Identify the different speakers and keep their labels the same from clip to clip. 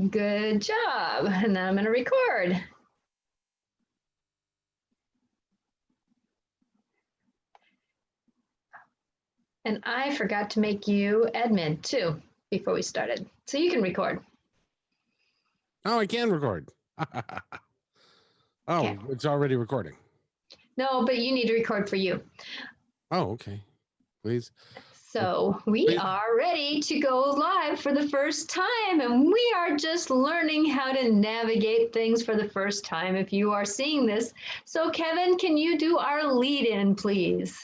Speaker 1: Good job. And now I'm going to record. And I forgot to make you admin too before we started. So you can record.
Speaker 2: Oh, I can record.
Speaker 1: Okay.
Speaker 2: It's already recording.
Speaker 1: No, but you need to record for you.
Speaker 2: Oh, okay. Please.
Speaker 1: So we are ready to go live for the first time, and we are just learning how to navigate things for the first time if you are seeing this. So Kevin, can you do our lead in, please?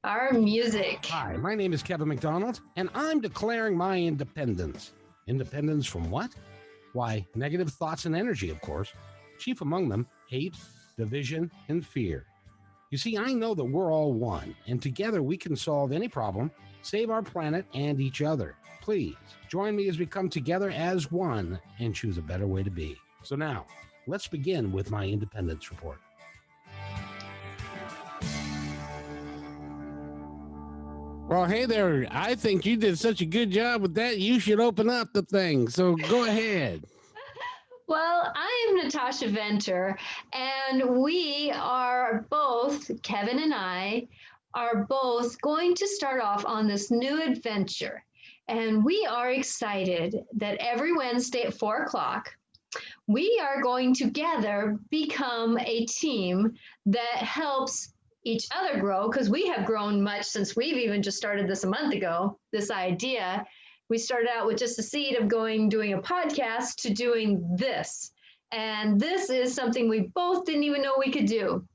Speaker 1: Our music.
Speaker 2: Hi, my name is Kevin McDonald, and I'm declaring my independence. Independence from what? Why, negative thoughts and energy, of course. Chief among them, hate, division, and fear. You see, I know that we're all one, and together we can solve any problem, save our planet and each other. Please, join me as we come together as one and choose a better way to be. So now, let's begin with my independence report. Well, hey there. I think you did such a good job with that. You should open up the thing. So go ahead.
Speaker 1: Well, I am Natasha Venter, and we are both, Kevin and I, are both going to start off on this new adventure. And we are excited that every Wednesday at 4 o'clock, we are going together become a team that helps each other grow, because we have grown much since we've even just started this a month ago, this idea. We started out with just a seed of doing a podcast to doing this. And this is something we both didn't even know we could do.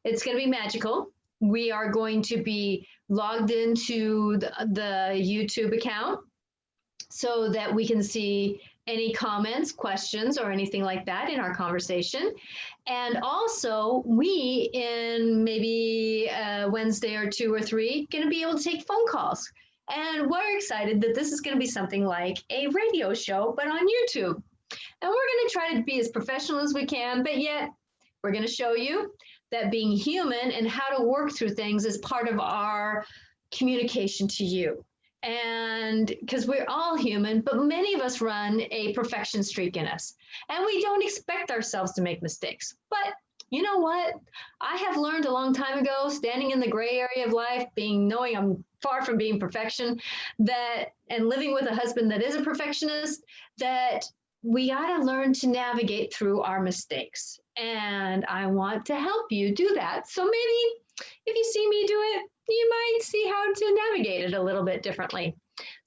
Speaker 1: It's going to be magical. We are going to be logged into the YouTube account so that we can see any comments, questions, or anything like that in our conversation. And also, we, in maybe a Wednesday or 2 or 3, going to be able to take phone calls. And we're excited that this is going to be something like a radio show, but on YouTube. And we're going to try to be as professional as we can, but yet we're going to show you that being human and how to work through things is part of our communication to you. And because we're all human, but many of us run a perfection streak in us, and we don't expect ourselves to make mistakes. But you know what? I have learned a long time ago, standing in the gray area of life, knowing I'm far from being perfection, and living with a husband that is a perfectionist, that we got to learn to navigate through our mistakes. And I want to help you do that. So maybe if you see me do it, you might see how to navigate it a little bit differently.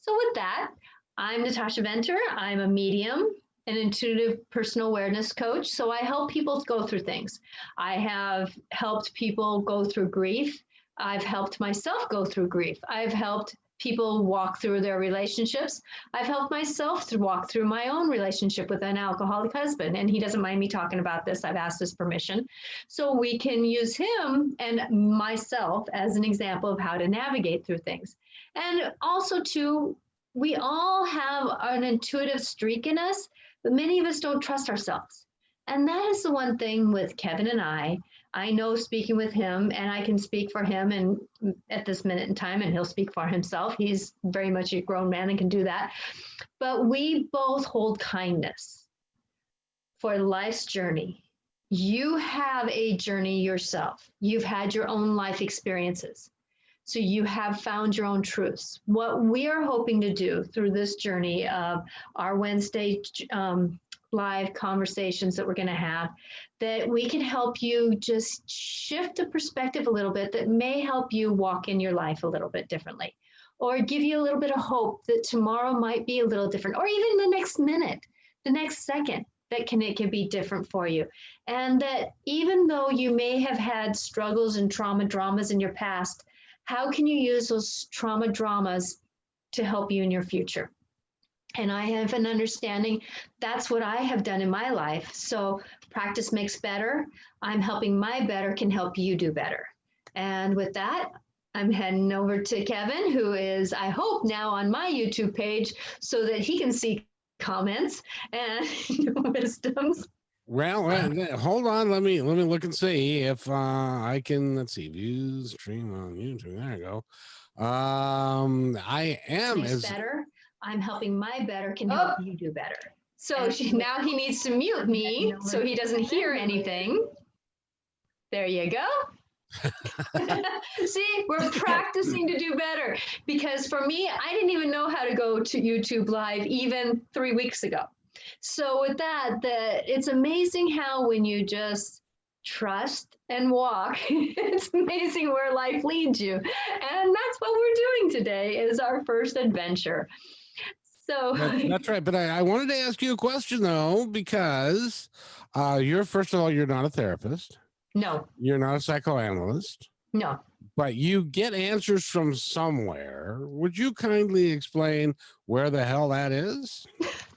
Speaker 1: So with that, I'm Natasha Venter. I'm a medium, an intuitive personal awareness coach. So I help people go through things. I have helped people go through grief. I've helped myself go through grief. I've helped people walk through their relationships. I've helped myself to walk through my own relationship with an alcoholic husband, and he doesn't mind me talking about this. I've asked his permission. So we can use him and myself as an example of how to navigate through things. And also too, we all have an intuitive streak in us, but many of us don't trust ourselves. And that is the one thing with Kevin and I know speaking with him, and I can speak for him and at this minute in time, and he'll speak for himself. He's very much a grown man and can do that. But we both hold kindness for life's journey. You have a journey yourself. You've had your own life experiences. So you have found your own truths. What we are hoping to do through this journey of our Wednesday live conversations that we're going to have, that we can help you just shift the perspective a little bit that may help you walk in your life a little bit differently, or give you a little bit of hope that tomorrow might be a little different, or even the next minute, the next second, it can be different for you. And that even though you may have had struggles and dramas in your past, how can you use those trauma dramas to help you in your future? And I have an understanding that's what I have done in my life. So practice makes better. I'm helping my better can help you do better. And with that, I'm heading over to Kevin, who is, I hope, now on my YouTube page so that he can see comments and wisdoms.
Speaker 2: Well, hold on. Let me look and see if I can. Let's see, views, stream on YouTube. There you go. I am
Speaker 1: better. I'm helping my better can help you do better. So now he needs to mute me so he doesn't hear anything. There you go. See, we're practicing to do better, because for me, I didn't even know how to go to YouTube Live even 3 weeks ago. So with that, it's amazing how when you just trust and walk, it's amazing where life leads you. And that's what we're doing today, is our first adventure. So
Speaker 2: that's right. But I wanted to ask you a question, though, because first of all, you're not a therapist.
Speaker 1: No.
Speaker 2: You're not a psychoanalyst.
Speaker 1: No.
Speaker 2: But you get answers from somewhere. Would you kindly explain where the hell that is?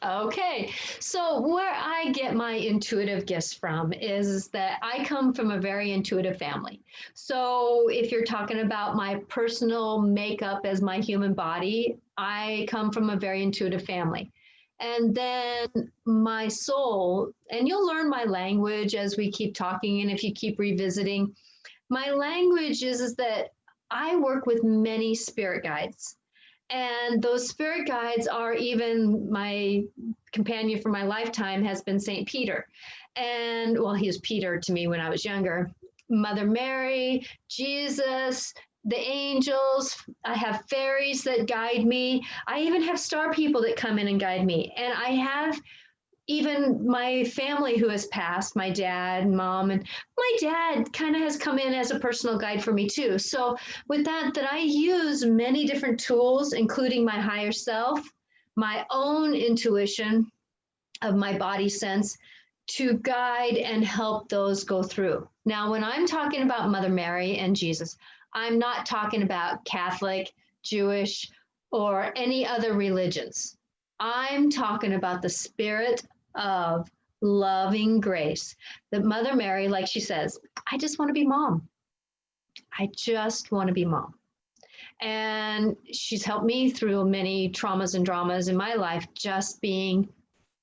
Speaker 1: Okay, so where I get my intuitive gifts from is that I come from a very intuitive family. So if you're talking about my personal makeup as my human body, I come from a very intuitive family. And then my soul, and you'll learn my language as we keep talking, and if you keep revisiting, my language is that I work with many spirit guides. And those spirit guides are, even my companion for my lifetime has been St. Peter. And well, he was Peter to me when I was younger. Mother Mary, Jesus, the angels. I have fairies that guide me. I even have star people that come in and guide me. And I have even my family who has passed, my dad, mom, and my dad kind of has come in as a personal guide for me too. So with that I use many different tools, including my higher self, my own intuition of my body sense, to guide and help those go through. Now, when I'm talking about Mother Mary and Jesus, I'm not talking about Catholic, Jewish, or any other religions. I'm talking about the spirit of loving grace. That Mother Mary, like she says, I just want to be mom. I just want to be mom. And she's helped me through many traumas and dramas in my life, just being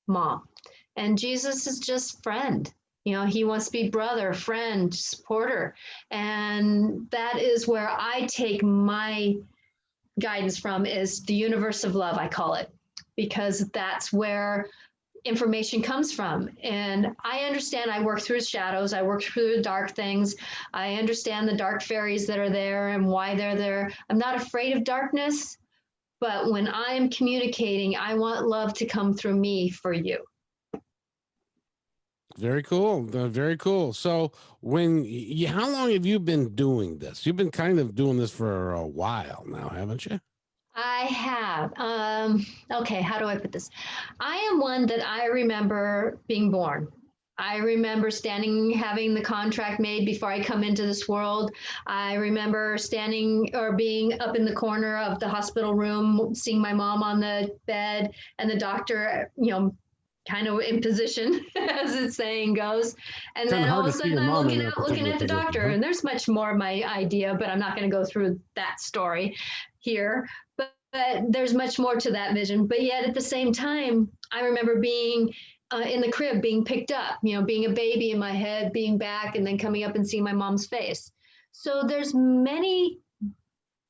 Speaker 1: mom. And Jesus is just friend. You know, he wants to be brother, friend, supporter. And that is where I take my guidance from, is the universe of love, I call it, because that's where information comes from. And I understand, I work through shadows, I work through the dark things. I understand the dark fairies that are there and why they're there. I'm not afraid of darkness, but when I'm communicating, I want love to come through me for you.
Speaker 2: Very cool. Very cool. So how long have you been doing this? You've been kind of doing this for a while now, haven't you?
Speaker 1: I have. Okay, how do I put this? I am one that I remember being born. I remember having the contract made before I come into this world. I remember standing or being up in the corner of the hospital room, seeing my mom on the bed and the doctor, kind of in position, as the saying goes. And then all of a sudden I'm looking at the doctor, and there's much more of my idea, but I'm not going to go through that story here. But there's much more to that vision. But yet at the same time, I remember being in the crib, being picked up, being a baby in my head, being back, and then coming up and seeing my mom's face. So there's many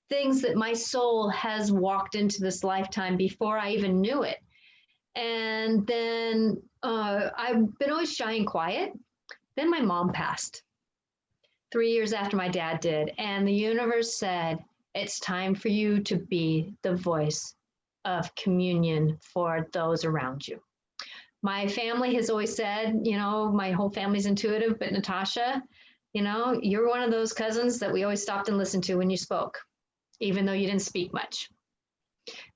Speaker 1: things that my soul has walked into this lifetime before I even knew it. And then I've been always shy and quiet. Then my mom passed 3 years after my dad did. And the universe said, it's time for you to be the voice of communion for those around you. My family has always said, my whole family's intuitive, but Natasha, you're one of those cousins that we always stopped and listened to when you spoke, even though you didn't speak much.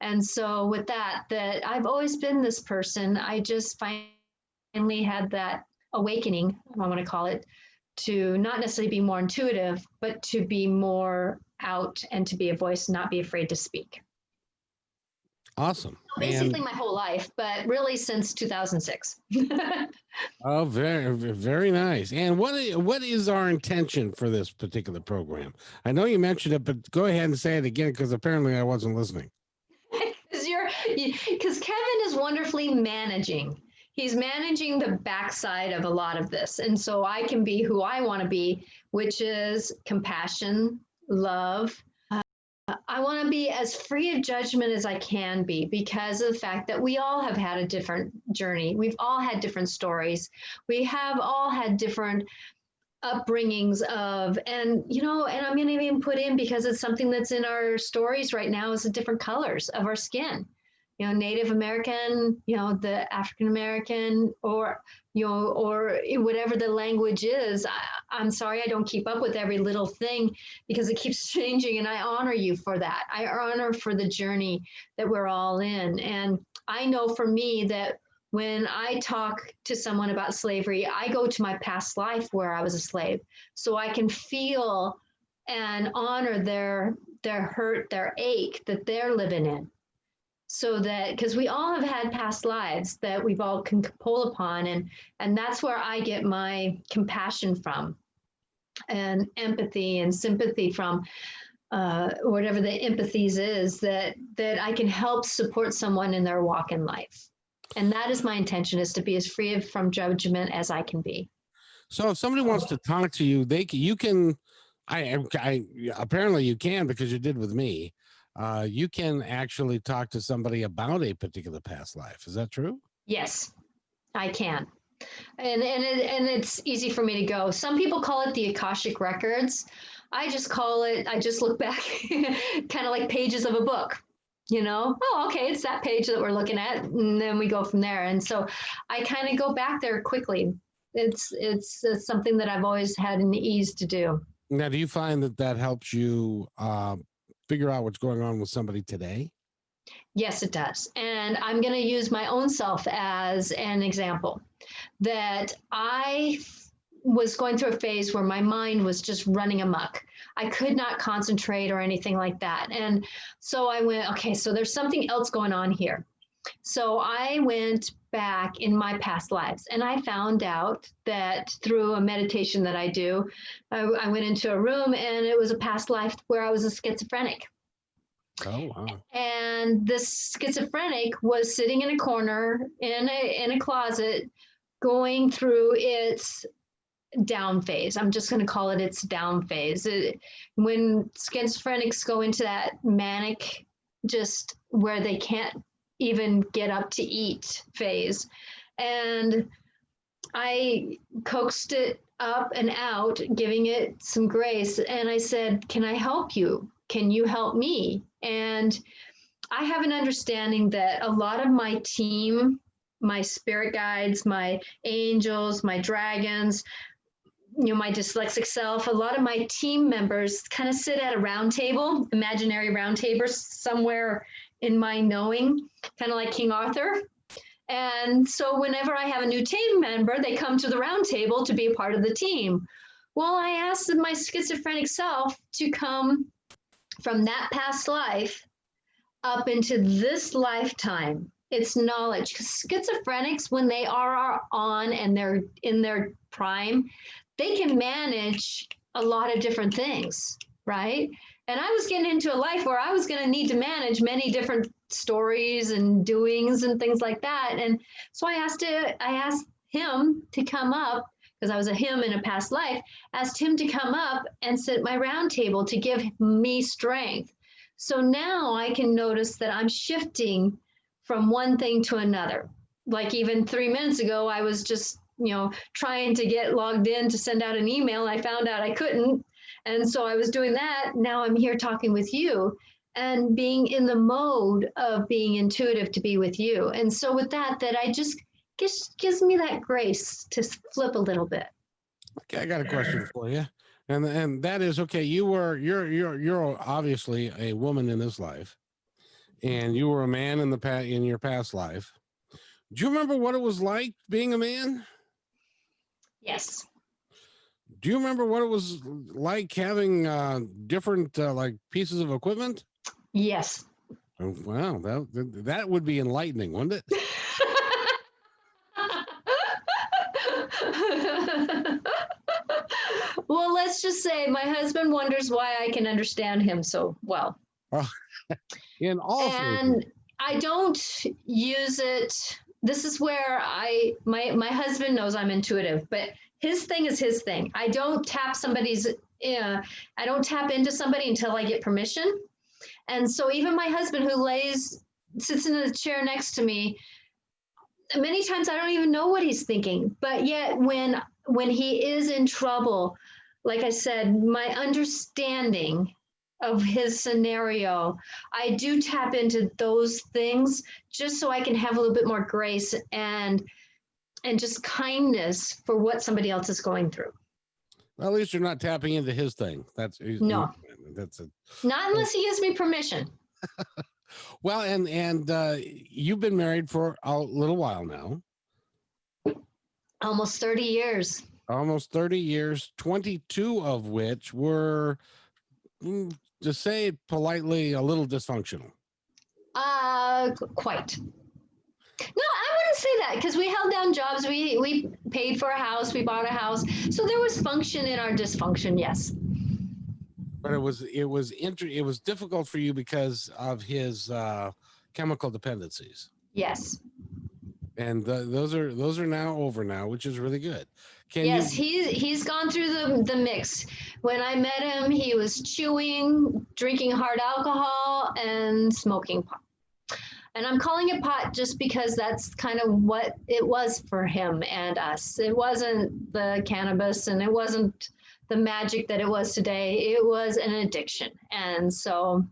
Speaker 1: And so with that I've always been this person. I just finally had that awakening, I want to call it, to not necessarily be more intuitive, but to be more out and to be a voice, not be afraid to speak.
Speaker 2: Awesome.
Speaker 1: Basically my whole life, but really since 2006.
Speaker 2: Oh, very, very nice. And what is our intention for this particular program? I know you mentioned it, but go ahead and say it again, because apparently I wasn't listening.
Speaker 1: Because Kevin is wonderfully managing. He's managing the backside of a lot of this. And so I can be who I want to be, which is compassion, love, I want to be as free of judgment as I can be because of the fact that we all have had a different journey. We've all had different stories. We have all had different upbringings of, and I'm going to even put in, because it's something that's in our stories right now, is the different colors of our skin. Native American, the African American, or or whatever the language is. I'm sorry, I don't keep up with every little thing because it keeps changing, and I honor you for that. I honor for the journey that we're all in. And I know for me that when I talk to someone about slavery, I go to my past life where I was a slave, so I can feel and honor their hurt, their ache that they're living in. So that, because we all have had past lives that we've all can pull upon, and that's where I get my compassion from, and empathy and sympathy from, whatever the empathies is, that I can help support someone in their walk in life. And that is my intention, is to be as free from judgment as I can be.
Speaker 2: So if somebody wants to talk to you, you can. I apparently you can, because you did with me. You can actually talk to somebody about a particular past life. Is that true?
Speaker 1: Yes, I can. And it's easy for me to go. Some people call it the Akashic records. I just call it, I just look back kind of like pages of a book. Oh, okay, it's that page that we're looking at, and then we go from there. And so I kind of go back there quickly. It's something that I've always had an ease to do.
Speaker 2: Now, do you find that helps you figure out what's going on with somebody today?
Speaker 1: Yes, it does. And I'm going to use my own self as an example, that I was going through a phase where my mind was just running amok. I could not concentrate or anything like that. And so I went, okay, so there's something else going on here. So I went back in my past lives, and I found out that through a meditation that I do, I went into a room, and it was a past life where I was a schizophrenic.
Speaker 2: Oh, wow.
Speaker 1: And this schizophrenic was sitting in a corner in a closet, going through its down phase. I'm just going to call it its down phase. When schizophrenics go into that manic, just where they can't even get up to eat phase. And I coaxed it up and out, giving it some grace. And I said, can I help you? Can you help me? And I have an understanding that a lot of my team, my spirit guides, my angels, my dragons, my dyslexic self, a lot of my team members kind of sit at a round table, imaginary round table somewhere in my knowing, kind of like King Arthur. And so whenever I have a new team member, they come to the round table to be a part of the team. Well, I asked my schizophrenic self to come from that past life up into this lifetime. It's knowledge, because schizophrenics, when they are on and they're in their prime, they can manage a lot of different things, right? And I was getting into a life where I was going to need to manage many different stories and doings and things like that. And so I asked him to come up, because I was a him in a past life, asked him to come up and sit at my round table to give me strength. So now I can notice that I'm shifting from one thing to another. Like even 3 minutes ago, I was just, trying to get logged in to send out an email. I found out I couldn't. And so I was doing that. Now I'm here talking with you and being in the mode of being intuitive to be with you. And so with that I just gives me that grace to flip a little bit.
Speaker 2: Okay, I got a question for you. And that is, okay, you're obviously a woman in this life, and you were a man in your past life. Do you remember what it was like being a man?
Speaker 1: Yes.
Speaker 2: Do you remember what it was like having different like pieces of equipment?
Speaker 1: Yes.
Speaker 2: Oh, wow, that would be enlightening, wouldn't it?
Speaker 1: Well, let's just say my husband wonders why I can understand him so well.
Speaker 2: Oh, in all
Speaker 1: and
Speaker 2: cases.
Speaker 1: I don't use it. This is where my husband knows I'm intuitive, but his thing is his thing. I don't tap into somebody until I get permission. And so even my husband who sits in the chair next to me, many times I don't even know what he's thinking. But yet when he is in trouble, like I said, my understanding of his scenario, I do tap into those things just so I can have a little bit more grace and just kindness for what somebody else is going through.
Speaker 2: Well, at least you're not tapping into his thing. That's
Speaker 1: No,
Speaker 2: that's a
Speaker 1: not unless he gives me permission.
Speaker 2: well, and you've been married for a little while now.
Speaker 1: Almost 30 years.
Speaker 2: Almost 30 years, 22 of which were, to say it politely, a little dysfunctional.
Speaker 1: Quite. No, I wouldn't say that because we held down jobs. We paid for a house. We bought a house. So there was function in our dysfunction. Yes.
Speaker 2: But it was difficult for you because of his chemical dependencies.
Speaker 1: Yes.
Speaker 2: And those are now over now, which is really good.
Speaker 1: He's gone through the mix. When I met him, he was chewing, drinking hard alcohol, and smoking pot. And I'm calling it pot just because that's kind of what it was for him and us. It wasn't the cannabis and it wasn't the magic that it was today. It was an addiction. And so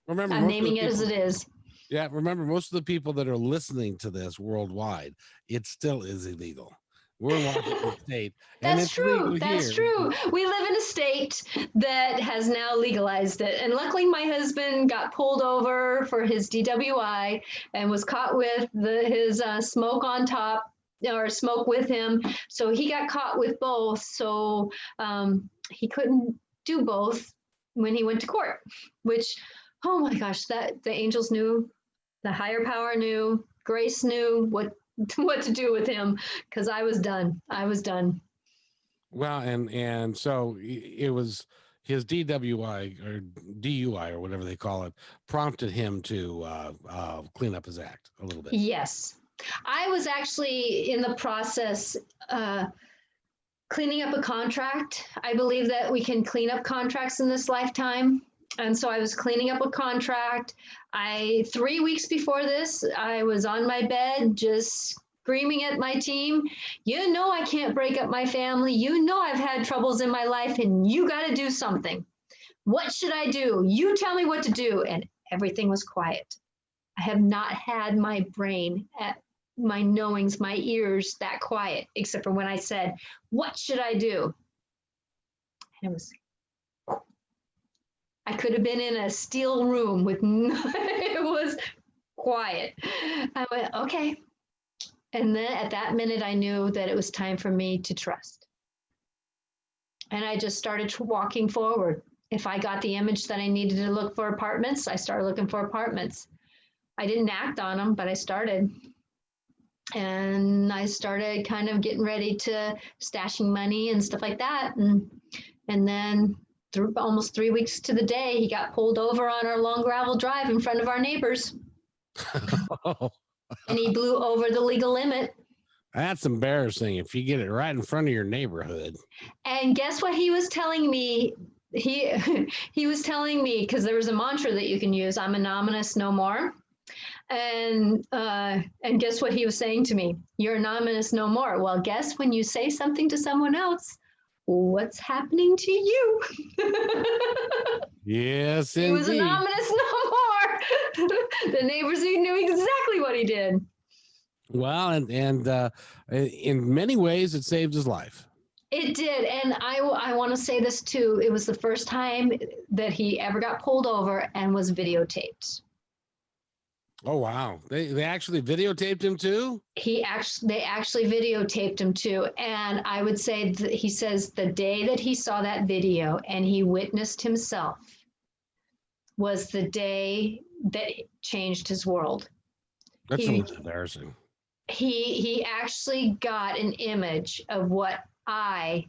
Speaker 1: I'm naming it as it is.
Speaker 2: Yeah, remember, most of the people that are listening to this worldwide, it still is illegal. We're in Washington State.
Speaker 1: That's true. That's true. We live in a state that has now legalized it. And luckily, my husband got pulled over for his DWI and was caught with his smoke on top or smoke with him. So he got caught with both. So he couldn't do both when he went to court, which, oh my gosh, that the angels knew, the higher power knew, grace knew what to do with him, because I was done. Well,
Speaker 2: and so it was his DWI or DUI or whatever they call it prompted him to clean up his act a little bit.
Speaker 1: Yes, I was actually in the process cleaning up a contract. I believe that we can clean up contracts in this lifetime. And so I was cleaning up a contract. 3 weeks before this, I was on my bed just screaming at my team, you know, I can't break up my family. You know, I've had troubles in my life and you got to do something. What should I do? You tell me what to do. And everything was quiet. I have not had my brain, my knowings, my ears that quiet, except for when I said, what should I do? And it was, I could have been in a steel room with, it was quiet. I went, okay. And then at that minute, I knew that it was time for me to trust. And I just started walking forward. If I got the image that I needed to look for apartments, I started looking for apartments. I didn't act on them, but I started. And I started kind of getting ready to stashing money and stuff like that. And then through almost 3 weeks to the day, he got pulled over on our long gravel drive in front of our neighbors. And he blew over the legal limit.
Speaker 2: That's embarrassing if you get it right in front of your neighborhood.
Speaker 1: And guess what he was telling me? He was telling me, because there was a mantra that you can use, I'm anonymous no more. And guess what he was saying to me? You're anonymous no more. Well, guess when you say something to someone else, what's happening to you?
Speaker 2: Yes,
Speaker 1: he was anonymous no more. The neighbors knew exactly what he did.
Speaker 2: Well, and in many ways, it saved his life.
Speaker 1: It did. And I want to say this too. It was the first time that he ever got pulled over and was videotaped.
Speaker 2: Oh, wow. They actually videotaped him too?
Speaker 1: They actually videotaped him too. And I would say that he says the day that he saw that video and he witnessed himself was the day that changed his world.
Speaker 2: That's embarrassing.
Speaker 1: He actually got an image of what I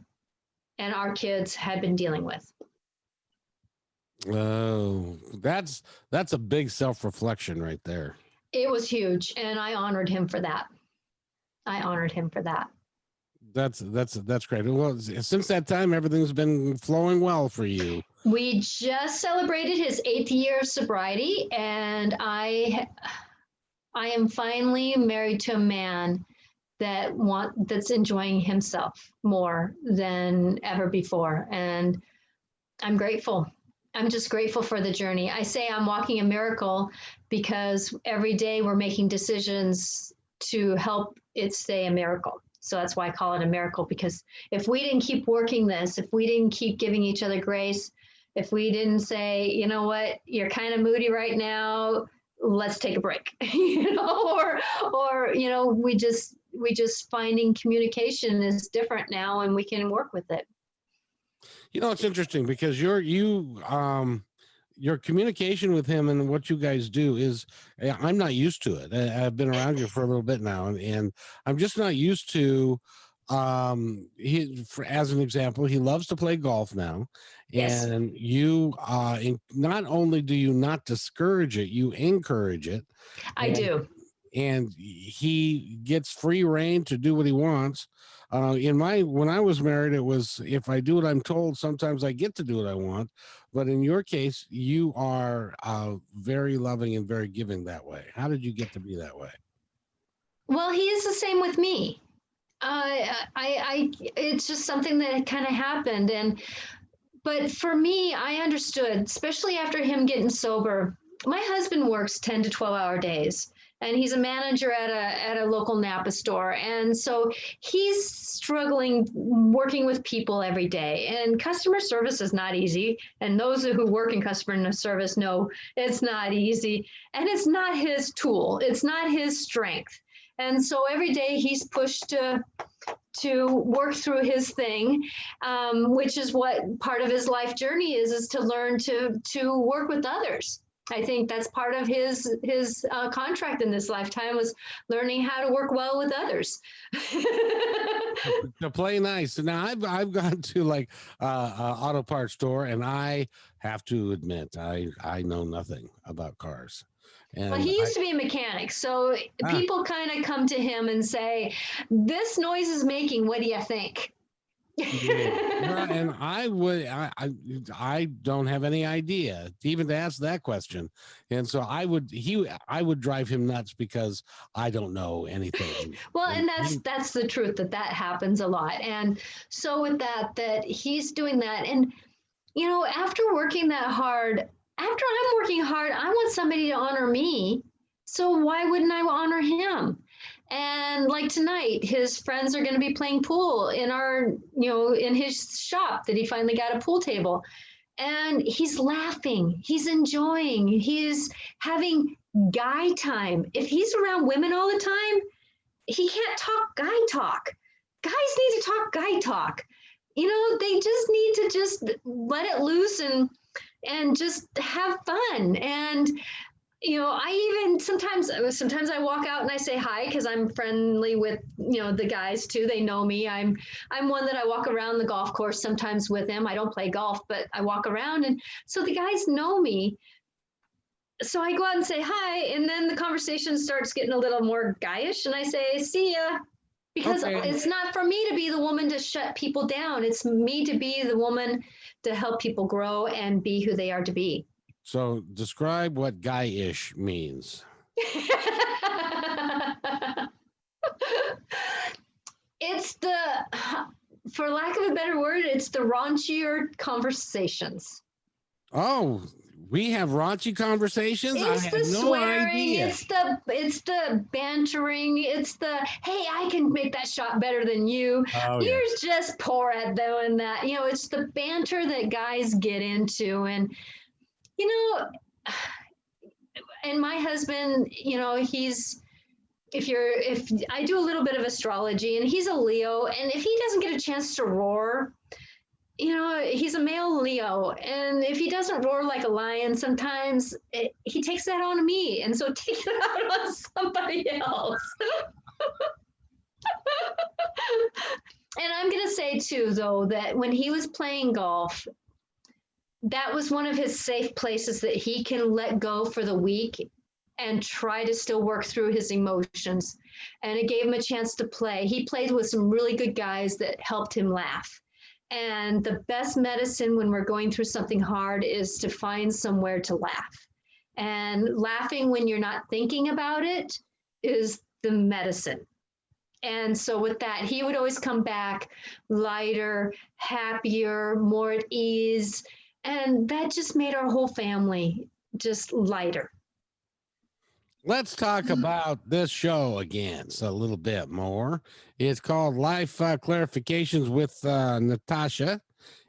Speaker 1: and our kids had been dealing with.
Speaker 2: Oh, that's a big self-reflection right there. It
Speaker 1: was huge, and I honored him for that.
Speaker 2: That's great. Well, since that time, everything's been flowing well for you.
Speaker 1: We just celebrated his 8th year of sobriety, and I am finally married to a man that's enjoying himself more than ever before, and I'm grateful. I'm just grateful for the journey. I say I'm walking a miracle because every day we're making decisions to help it stay a miracle. So that's why I call it a miracle, because if we didn't keep working this, if we didn't keep giving each other grace, if we didn't say, you know what, you're kind of moody right now, let's take a break, or we just finding communication is different now and we can work with it.
Speaker 2: It's interesting because your communication with him and what you guys do is, I'm not used to it. I've been around you for a little bit now, and I'm just not used to, as an example, he loves to play golf now.
Speaker 1: Yes.
Speaker 2: And you, not only do you not discourage it, you encourage it.
Speaker 1: I do.
Speaker 2: And he gets free reign to do what he wants. When I was married, it was, if I do what I'm told, sometimes I get to do what I want. But in your case, you are very loving and very giving that way. How did you get to be that way?
Speaker 1: Well, he is the same with me. It's just something that kind of happened. But for me, I understood, especially after him getting sober. My husband works 10 to 12-hour days, and he's a manager at a local Napa store. And so he's struggling working with people every day. And customer service is not easy. And those who work in customer service know it's not easy. And it's not his tool, it's not his strength. And so every day he's pushed to work through his thing, which is what part of his life journey is to learn to work with others. I think that's part of his contract in this lifetime, was learning how to work well with others.
Speaker 2: To play nice. Now I've gone to like auto parts store, and I have to admit I know nothing about cars. And
Speaker 1: well, he used to be a mechanic, so people kind of come to him and say, "This noise is making. What do you think?"
Speaker 2: Yeah. And I don't have any idea even to ask that question, and so I would drive him nuts because I don't know anything.
Speaker 1: Well, and that's the truth, that happens a lot. And so with that he's doing that, and after working that hard, after I'm working hard, I want somebody to honor me. So why wouldn't I honor him? And like tonight, his friends are going to be playing pool in his shop that he finally got a pool table. And he's laughing, he's enjoying, he's having guy time. If he's around women all the time, he can't talk guy talk. Guys need to talk guy talk. They just need to just let it loose and just have fun. And I even sometimes I walk out and I say hi, because I'm friendly with the guys too. They know me. I'm one that I walk around the golf course sometimes with him. I don't play golf, but I walk around, and so the guys know me. So I go out and say hi, and then the conversation starts getting a little more guyish, and I say, "See ya." Because It's not for me to be the woman to shut people down. It's me to be the woman to help people grow and be who they are to be.
Speaker 2: So describe what guy-ish means.
Speaker 1: It's for lack of a better word, it's the raunchier conversations.
Speaker 2: Oh, we have raunchy conversations?
Speaker 1: It's the swearing,
Speaker 2: idea.
Speaker 1: it's the bantering, it's the, hey, I can make that shot better than you.
Speaker 2: Oh,
Speaker 1: You're just poor at doing that. It's the banter that guys get into. And and my husband, he's, if I do a little bit of astrology, and he's a Leo, and if he doesn't get a chance to roar, he's a male Leo, and if he doesn't roar like a lion, sometimes he takes that on me, and so take it out on somebody else. And I'm going to say too, though, that when he was playing golf, that was one of his safe places that he can let go for the week and try to still work through his emotions. And it gave him a chance to play. He played with some really good guys that helped him laugh. And the best medicine when we're going through something hard is to find somewhere to laugh. And laughing when you're not thinking about it is the medicine. And so with that, he would always come back lighter, happier, more at ease. And that just made our whole family just lighter.
Speaker 2: Let's talk about this show again, so a little bit more. It's called Life Clarifications with Natasha.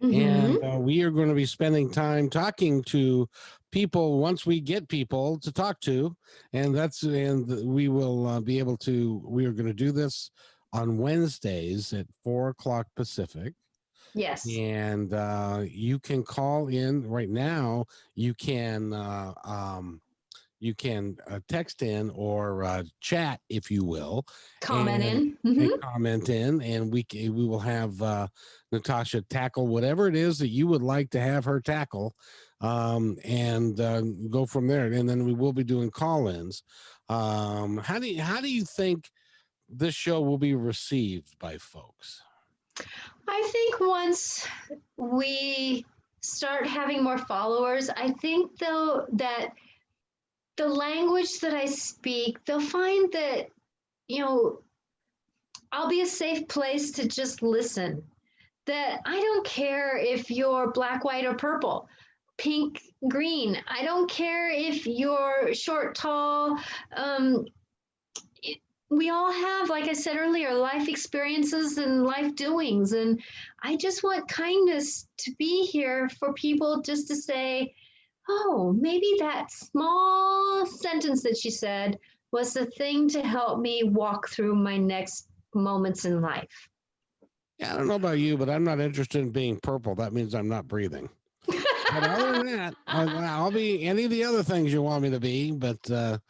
Speaker 2: And we are going to be spending time talking to people once we get people to talk to. And we will be able to, we are going to do this on Wednesdays at 4:00 Pacific.
Speaker 1: Yes.
Speaker 2: And you can call in right now. You can text in or chat, if you will.
Speaker 1: Comment in.
Speaker 2: And comment in, and we will have Natasha tackle whatever it is that you would like to have her tackle, and go from there. And then we will be doing call-ins. How do you think this show will be received by folks?
Speaker 1: I think once we start having more followers, I think though that the language that I speak, they'll find that, I'll be a safe place to just listen. That I don't care if you're black, white, or purple, pink, green. I don't care if you're short, tall. We all have, like I said earlier, life experiences and life doings. And I just want kindness to be here for people just to say, oh, maybe that small sentence that she said was the thing to help me walk through my next moments in life.
Speaker 2: Yeah, I don't know about you, but I'm not interested in being purple. That means I'm not breathing. But other than that, I'll be any of the other things you want me to be. But
Speaker 1: talking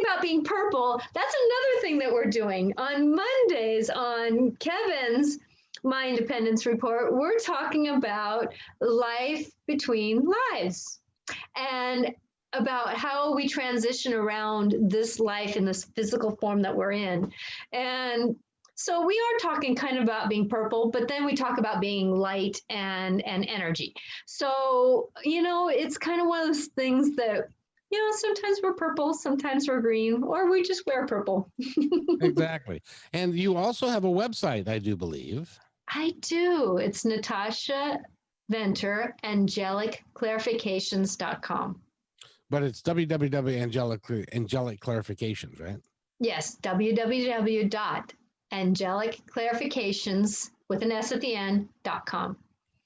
Speaker 1: about being purple, that's another thing that we're doing on Mondays on Kevin's My Independence Report. We're talking about life between lives and about how we transition around this life in this physical form that we're in. And so we are talking kind of about being purple, but then we talk about being light and energy. So, it's kind of one of those things that, sometimes we're purple, sometimes we're green, or we just wear purple.
Speaker 2: Exactly. And you also have a website, I do believe.
Speaker 1: I do. It's Natasha Venter, AngelicClarifications.com.
Speaker 2: But it's www.angelic clarifications, right?
Speaker 1: Yes, www.angelicclarifications with an S at the end.com.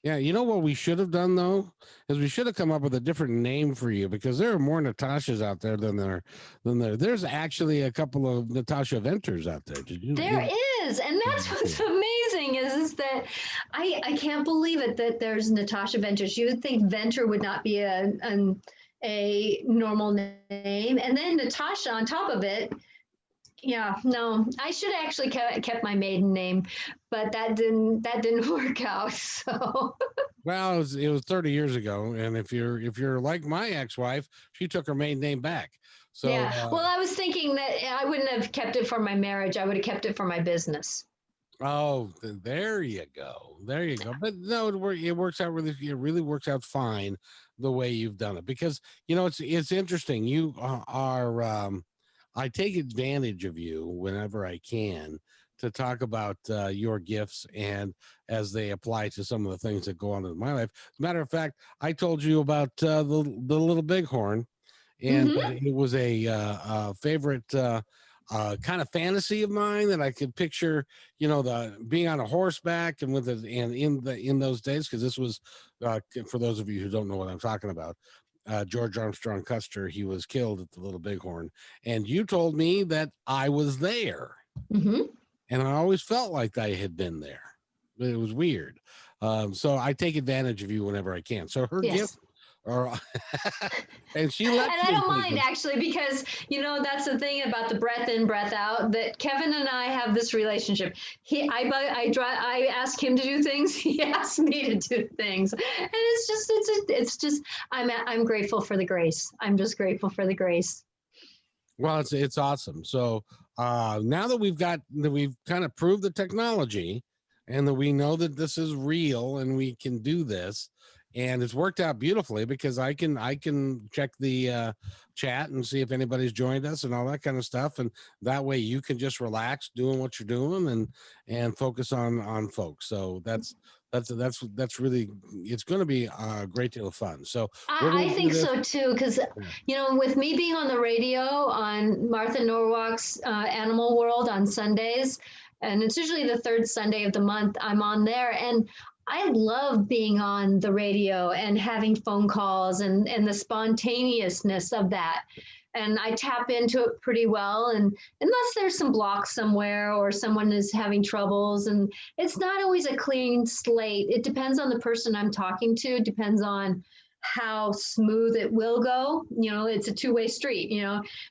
Speaker 2: Yeah, you know what we should have done though is we should have come up with a different name for you, because there are more Natashas out there than there. There's actually a couple of Natasha Venters out there.
Speaker 1: There is, and that's what's amazing is that I can't believe it that there's Natasha Venters. You would think Venter would not be a normal name, and then Natasha on top of it. Yeah, no, I should actually kept my maiden name, but that didn't work out. So,
Speaker 2: well, it was 30 years ago, and if you're like my ex-wife, she took her maiden name back. So
Speaker 1: yeah, well, I was thinking that I wouldn't have kept it for my marriage. I would have kept it for my business.
Speaker 2: Oh, there you go. There you go. But no, it works out it really works out fine the way you've done it, because it's interesting. You are I take advantage of you whenever I can to talk about your gifts and as they apply to some of the things that go on in my life. As a matter of fact, I told you about the little bighorn, and it was a favorite kind of fantasy of mine that I could picture, the being on a horseback and in those days, because this was for those of you who don't know what I'm talking about. George Armstrong Custer, he was killed at the Little Bighorn, and you told me that I was there, and I always felt like I had been there, but it was weird. So I take advantage of you whenever I can. So her gift, and she left.
Speaker 1: And I don't mind actually, because that's the thing about the breath in, breath out, that Kevin and I have this relationship. I ask him to do things, he asks me to do things, and it's just I'm grateful for the grace. I'm just grateful for the grace.
Speaker 2: Well, it's awesome. So now that we've kind of proved the technology, and that we know that this is real and we can do this. And it's worked out beautifully because I can check the chat and see if anybody's joined us and all that kind of stuff, and that way you can just relax doing what you're doing and focus on folks. So that's really, it's going to be a great deal of fun. So we're
Speaker 1: I
Speaker 2: going to do
Speaker 1: think
Speaker 2: this.
Speaker 1: so too, because with me being on the radio on Martha Norwalk's Animal World on Sundays, and it's usually the third Sunday of the month, I'm on there, and I love being on the radio and having phone calls and the spontaneousness of that. And I tap into it pretty well. And unless there's some blocks somewhere or someone is having troubles, and it's not always a clean slate. It depends on the person I'm talking to, it depends on how smooth it will go. It's a two-way street.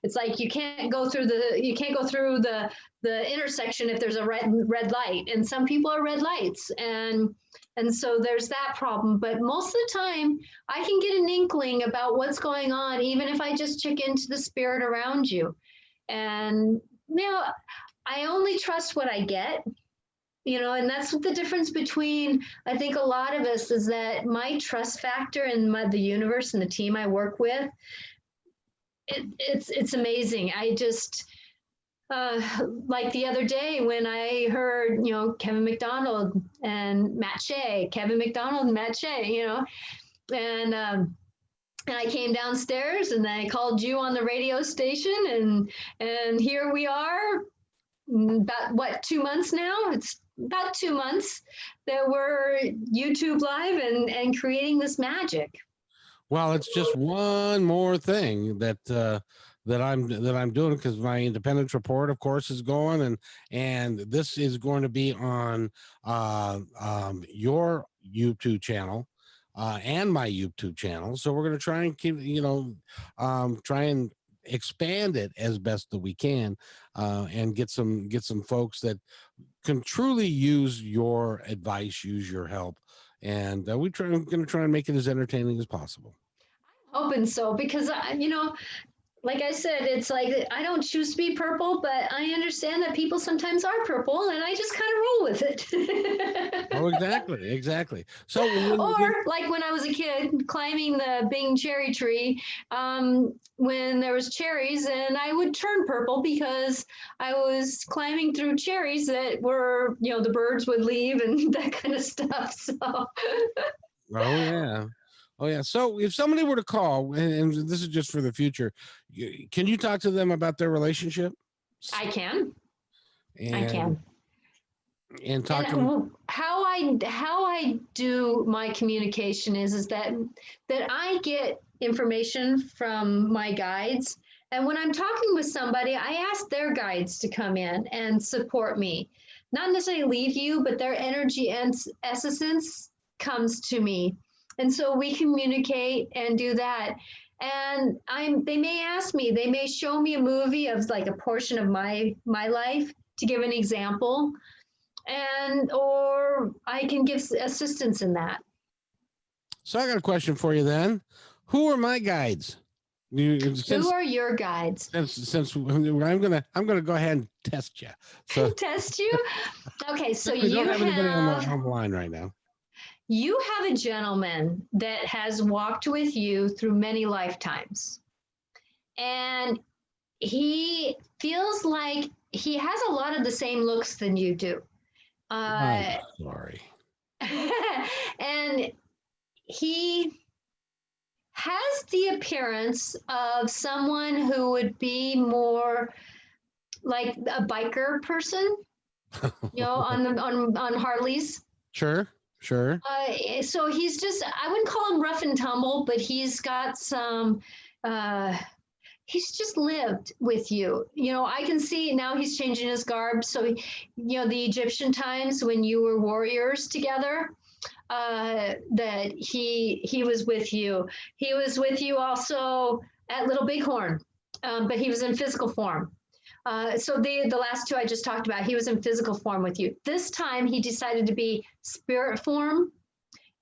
Speaker 1: It's like you can't go through the intersection if there's a red light, and some people are red lights, and so there's that problem. But most of the time I can get an inkling about what's going on, even if I just check into the spirit around you. And I only trust what I get. And that's what the difference between, I think, a lot of us is that my trust factor in the universe and the team I work with, it's amazing. I just, like the other day when I heard, Kevin McDonald and Matt Shea, and I came downstairs and I called you on the radio station, and here we are. About 2 months now? It's about 2 months that we're YouTube live and creating this magic.
Speaker 2: Well, it's just one more thing that I'm doing, because my independence report, of course, is going, and this is going to be on your YouTube channel and my YouTube channel. So we're going to try and keep, try and expand it as best that we can, and get some folks that can truly use your advice, use your help, and we're going to try and make it as entertaining as possible.
Speaker 1: Hoping so, because like I said, it's like I don't choose to be purple, but I understand that people sometimes are purple, and I just kind of roll with it.
Speaker 2: Oh, exactly. So
Speaker 1: or like when I was a kid climbing the Bing cherry tree, when there was cherries, and I would turn purple because I was climbing through cherries that were, the birds would leave and that kind of stuff. So.
Speaker 2: Oh yeah. So if somebody were to call, and this is just for the future, can you talk to them about their relationship?
Speaker 1: I can.
Speaker 2: And talk to
Speaker 1: them. How I do my communication is that I get information from my guides, and when I'm talking with somebody, I ask their guides to come in and support me, not necessarily lead you, but their energy and essence comes to me. And so we communicate and do that. And they may ask me, they may show me a movie of like a portion of my life, to give an example, or I can give assistance in that.
Speaker 2: So I got a question for you then. Who are my guides?
Speaker 1: Who are your guides?
Speaker 2: Since I'm gonna go ahead and test you. So
Speaker 1: test you? Okay, so
Speaker 2: we don't have anybody on the line right now.
Speaker 1: You have a gentleman that has walked with you through many lifetimes, and he feels like he has a lot of the same looks than you do.
Speaker 2: I'm sorry.
Speaker 1: And he has the appearance of someone who would be more like a biker person, on Harleys.
Speaker 2: Sure.
Speaker 1: So he's just, I wouldn't call him rough and tumble, but he's got some, he's just lived with you. I can see now he's changing his garb. So, the Egyptian times when you were warriors together, that he was with you. He was with you also at Little Bighorn, but he was in physical form. So the last two I just talked about, he was in physical form with you. This time he decided to be spirit form,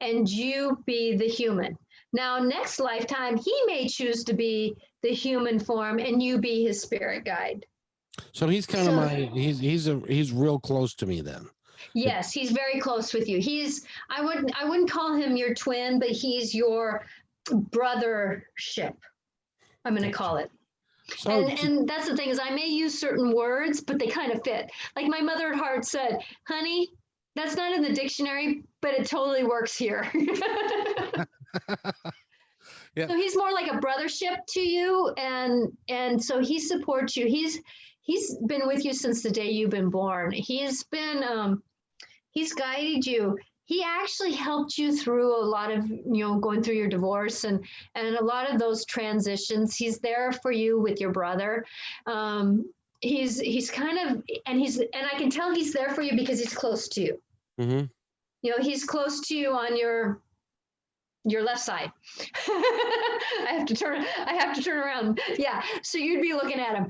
Speaker 1: and you be the human. Now, next lifetime, he may choose to be the human form and you be his spirit guide.
Speaker 2: So he's kind of he's real close to me then.
Speaker 1: Yes, he's very close with you. I wouldn't call him your twin, but he's your brothership. I'm going to call it.
Speaker 2: So,
Speaker 1: And that's the thing is I may use certain words, but they kind of fit. Like my mother at heart said, honey, that's not in the dictionary, but it totally works here.
Speaker 2: yeah.
Speaker 1: So he's more like a brothership to you, and so he supports you. He's been with you since the day you've been born. He's guided you. He actually helped you through a lot of, going through your divorce and a lot of those transitions. He's there for you with your brother. He's kind of, and I can tell he's there for you because he's close to you.
Speaker 2: Mm-hmm.
Speaker 1: He's close to you on your left side. I have to turn around. Yeah. So you'd be looking at him.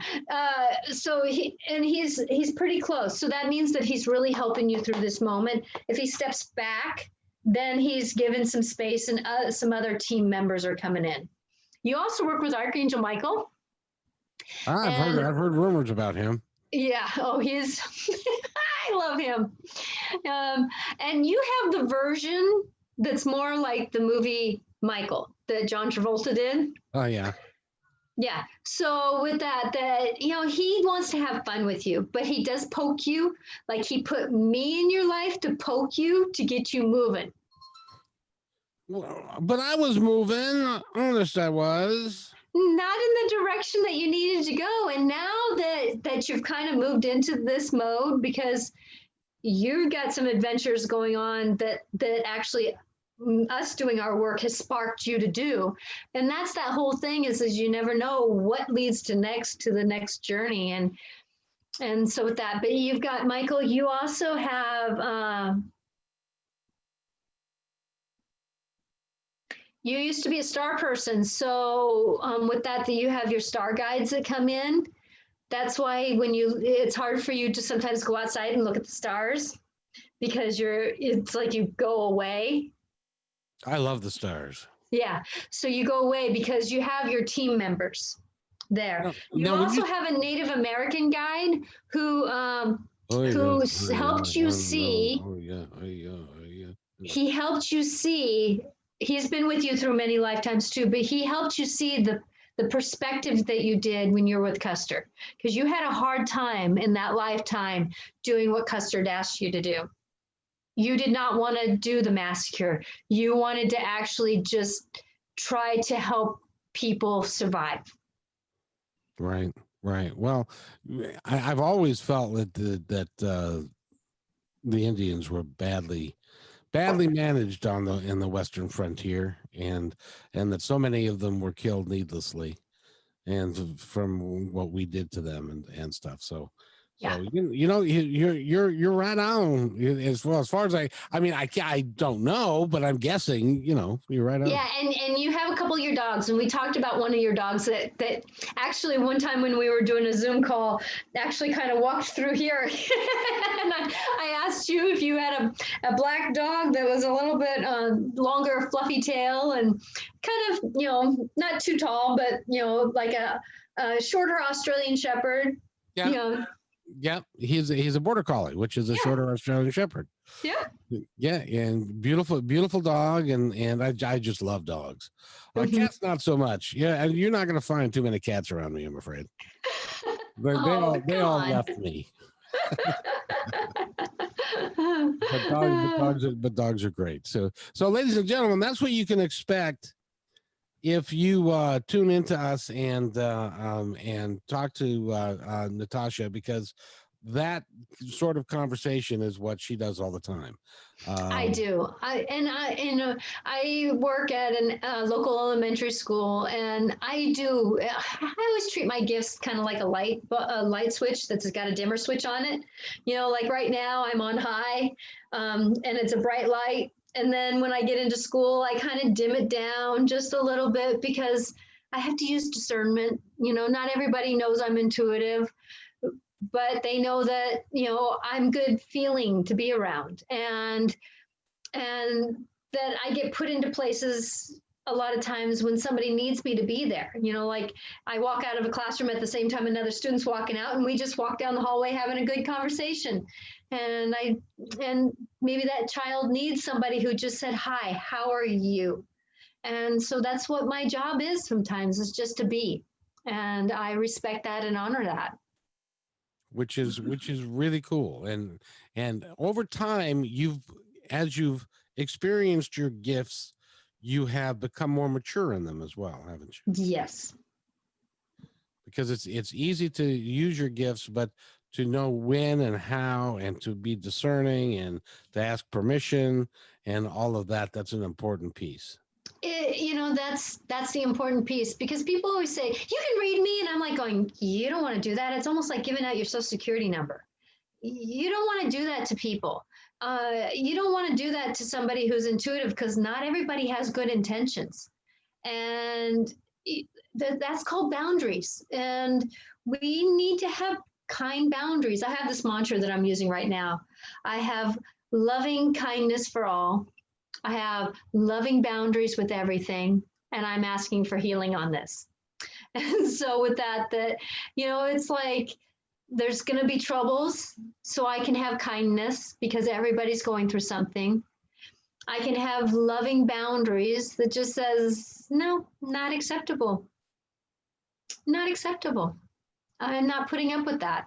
Speaker 1: So he's pretty close. So that means that he's really helping you through this moment. If he steps back, then he's given some space and some other team members are coming in. You also work with Archangel Michael.
Speaker 2: I've heard rumors about him.
Speaker 1: Yeah. Oh, he's, I love him. And you have the version that's more like the movie Michael that John Travolta did.
Speaker 2: Oh yeah.
Speaker 1: Yeah. So with that he wants to have fun with you, but he does poke you. Like he put me in your life to poke you to get you moving.
Speaker 2: Well, but I was moving. Honest, I was.
Speaker 1: Not in the direction that you needed to go. And now that you've kind of moved into this mode because you've got some adventures going on that actually us doing our work has sparked you to do. And that's that whole thing is you never know what leads to the next journey. And so with that, but you've got Michael, you also have, you used to be a star person. So with that you have your star guides that come in. That's why it's hard for you to sometimes go outside and look at the stars because it's like you go away.
Speaker 2: I love the stars.
Speaker 1: Yeah. So you go away because you have your team members there. You also have a Native American guide who helped you see. He helped you see. He's been with you through many lifetimes too, but he helped you see the perspective that you did when you were with Custer, because you had a hard time in that lifetime doing what Custer asked you to do. You did not want to do the massacre. You wanted to actually just try to help people survive.
Speaker 2: Right. Well, I've always felt that the Indians were badly managed in the Western frontier, and that so many of them were killed needlessly, and from what we did to them and stuff. So.
Speaker 1: Yeah.
Speaker 2: So you're right on as far as I don't know, but I'm guessing you're right on.
Speaker 1: Yeah, and you have a couple of your dogs, and we talked about one of your dogs that actually one time when we were doing a Zoom call actually kind of walked through here, and I asked you if you had a black dog that was a little bit longer, fluffy tail, and kind of not too tall, but like a shorter Australian Shepherd.
Speaker 2: Yeah. Yeah, he's a border collie, which is a shorter Australian Shepherd. Yeah, and beautiful dog, and I just love dogs. Cats not so much. Yeah, and you're not going to find too many cats around me, I'm afraid. They all left me. but dogs are great. So ladies and gentlemen, that's what you can expect if you tune into us and talk to Natasha, because that sort of conversation is what she does all the time.
Speaker 1: I do. I work at a local elementary school, and I always treat my gifts kind of like a light switch that's got a dimmer switch on it. Like right now I'm on high, and it's a bright light. And then when I get into school, I kind of dim it down just a little bit because I have to use discernment. Not everybody knows I'm intuitive, but they know that, I'm good feeling to be around, and that I get put into places a lot of times when somebody needs me to be there, like I walk out of a classroom at the same time another student's walking out, and we just walk down the hallway having a good conversation. And maybe that child needs somebody who just said, hi, how are you? And so that's what my job is sometimes, is just to be. And I respect that and honor that.
Speaker 2: Which is really cool. And over time, as you've experienced your gifts, you have become more mature in them as well, haven't you?
Speaker 1: Yes.
Speaker 2: Because it's easy to use your gifts, but to know when and how, and to be discerning and to ask permission and all of that, that's an important piece.
Speaker 1: That's the important piece, because people always say, you can read me. And I'm like going, you don't want to do that. It's almost like giving out your social security number. You don't want to do that to people. You don't want to do that to somebody who's intuitive, because not everybody has good intentions. And that's called boundaries. And we need to have kind boundaries. I have this mantra that I'm using right now. I have loving kindness for all. I have loving boundaries with everything, and I'm asking for healing on this. And so with that, it's like there's going to be troubles, so I can have kindness because everybody's going through something. I can have loving boundaries that just says, no, not acceptable. Not acceptable. I'm not putting up with that.